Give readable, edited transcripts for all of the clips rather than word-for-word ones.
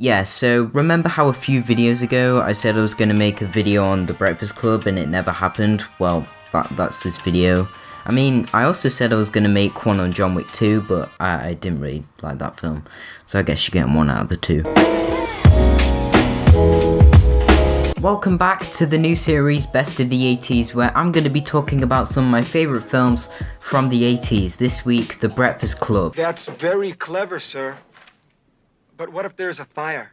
Yeah, so remember how a few videos ago I said I was going to make a video on The Breakfast Club and it never happened? Well, that's this video. I mean, I also said I was going to make one on John Wick 2, but I didn't really like that film. So I guess you're getting one out of the two. Welcome back to the new series, Best of the 80s, where I'm going to be talking about some of my favourite films from the 80s. This week, The Breakfast Club. That's very clever, sir. But what if there's a fire?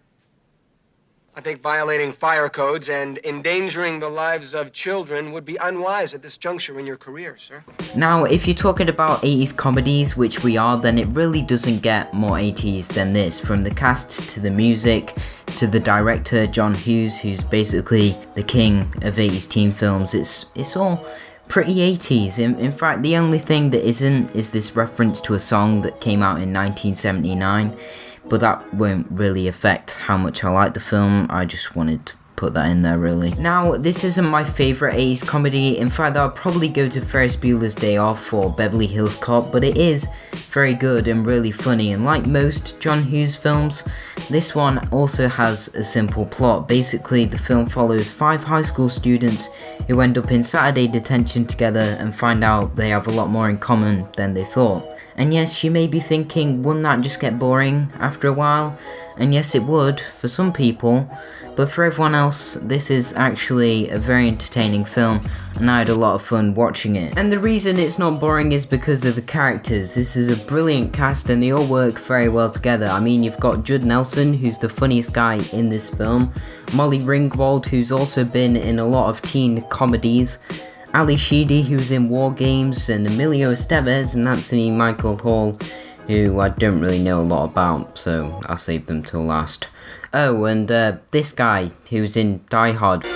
I think violating fire codes and endangering the lives of children would be unwise at this juncture in your career, sir. Now, if you're talking about 80s comedies, which we are, then it really doesn't get more 80s than this. From the cast to the music to the director, John Hughes, who's basically the king of 80s teen films. It's all pretty 80s. In fact, the only thing that isn't is this reference to a song that came out in 1979. But that won't really affect how much I like the film. I just wanted to put that in there, really. Now, this isn't my favourite 80s comedy. In fact, I'll probably go to Ferris Bueller's Day Off or Beverly Hills Cop, but it is very good and really funny. And like most John Hughes films, this one also has a simple plot. Basically, the film follows 5 high school students who end up in Saturday detention together and find out they have a lot more in common than they thought. And yes, you may be thinking, wouldn't that just get boring after a while? And yes, it would, for some people, but for everyone else, this is actually a very entertaining film, and I had a lot of fun watching it. And the reason it's not boring is because of the characters. This is a brilliant cast, and they all work very well together. I mean, you've got Judd Nelson, who's the funniest guy in this film, Molly Ringwald, who's also been in a lot of teen comedies, Ali Sheedy, who's in War Games, and Emilio Estevez and Anthony Michael Hall, who I don't really know a lot about, so I'll save them till last. Oh, and this guy, who's in Die Hard. Well,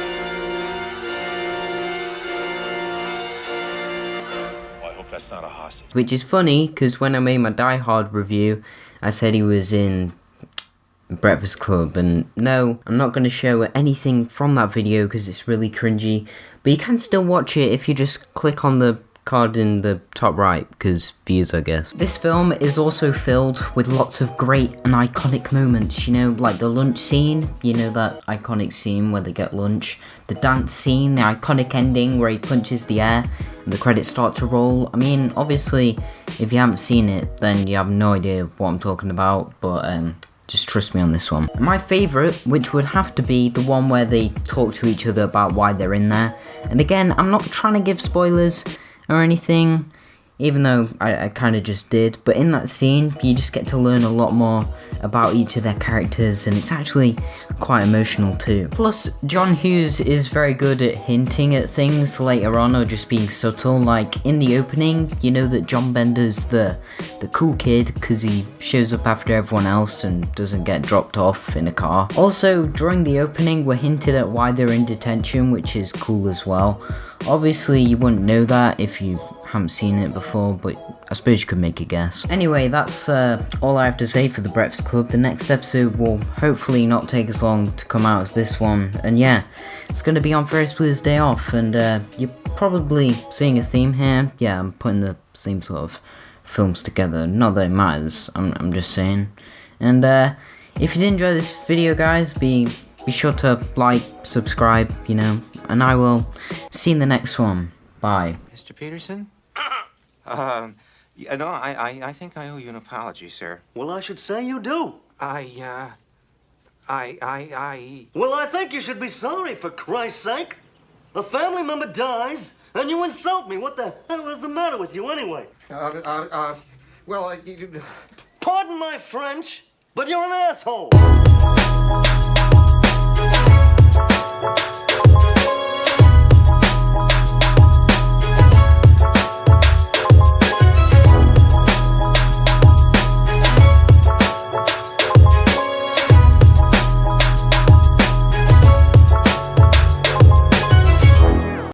I hope that's not a hostage. Which is funny, because when I made my Die Hard review, I said he was in Breakfast Club, and no, I'm not going to show anything from that video because it's really cringy, but you can still watch it if you just click on the card in the top right, because views, I guess. This film is also filled with lots of great and iconic moments, you know, like the lunch scene, you know, that iconic scene where they get lunch, the dance scene, the iconic ending where he punches the air and the credits start to roll. I mean, obviously, if you haven't seen it, then you have no idea what I'm talking about, but just trust me on this one. My favourite, which would have to be the one where they talk to each other about why they're in there. And again, I'm not trying to give spoilers or anything, even though I kind of just did, but in that scene you just get to learn a lot more about each of their characters, and it's actually quite emotional too. Plus, John Hughes is very good at hinting at things later on, or just being subtle. Like in the opening, you know that John Bender's the cool kid because he shows up after everyone else and doesn't get dropped off in a car. Also, during the opening we're hinted at why they're in detention, which is cool as well. Obviously you wouldn't know that if you haven't seen it before, but I suppose you could make a guess. Anyway, that's all I have to say for The Breakfast Club. The next episode will hopefully not take as long to come out as this one, and yeah, it's going to be on Ferris Bueller's Day Off, and you're probably seeing a theme here. Yeah, I'm putting the same sort of films together, not that it matters, I'm just saying. And if you did enjoy this video, guys, be sure to like, subscribe, you know, and I will see you in the next one. Bye. Mr. Peterson? I think I owe you an apology, sir. Well, I should say you do. Well, Well, I think you should be sorry, for Christ's sake. A family member dies, and you insult me. What the hell is the matter with you, anyway? well, Pardon my French, but you're an asshole.